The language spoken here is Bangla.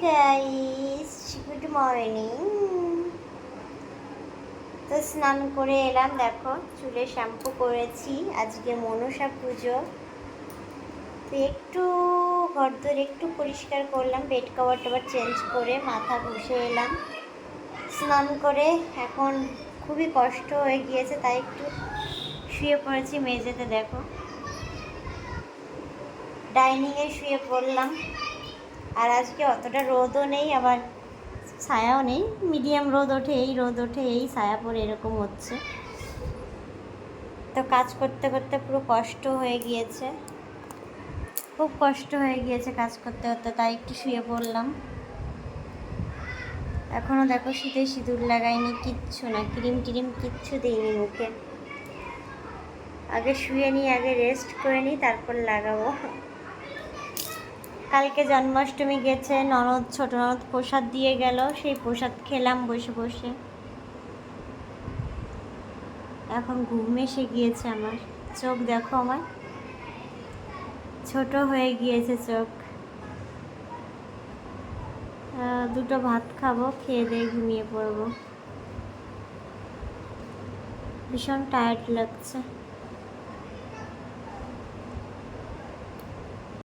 Guys, good morning. তো স্নান করে এলাম, দেখো চুলে শ্যাম্পু করেছি, আজকে মনসা পুজো। তো একটু ঘরদোর একটু পরিষ্কার করলাম, বেড কভার টভার চেঞ্জ করে মাথা ঘষে এলাম স্নান করে। এখন খুবই কষ্ট হয়ে গিয়েছে, তাই একটু শুয়ে পড়েছি মেঝেতে। দেখো ডাইনিংয়ে শুয়ে পড়লাম। আর আজকে অতটা রোদও নেই, আবার ছায়াও নেই, মিডিয়াম রোদ ওঠে এই ছায়া পড়ে এরকম হচ্ছে। তো কাজ করতে করতে পুরো কষ্ট হয়ে গিয়েছে, খুব কষ্ট হয়ে গিয়েছে কাজ করতে করতে, তাই একটু শুয়ে পড়লাম। এখনও দেখো শীতে সিঁদুর লাগাইনি, কিচ্ছু না, ক্রিম টিরিম কিচ্ছু দিইনি মুখে। আগে শুয়ে নিই, আগে রেস্ট করে নিই, তারপর লাগাবো। কালকে জন্মাষ্টমী গেছে, ননদ ছোট ননদ প্রসাদ দিয়ে গেল, সেই প্রসাদ খেলাম বসে বসে। এখন ঘুম এসে গিয়েছে আমার, চোখ দেখো আমার ছোট হয়ে গিয়েছে চোখ। দুটো ভাত খাবো, খেয়ে দিয়ে ঘুমিয়ে পড়বো। ভীষণ টায়ার্ড লাগছে।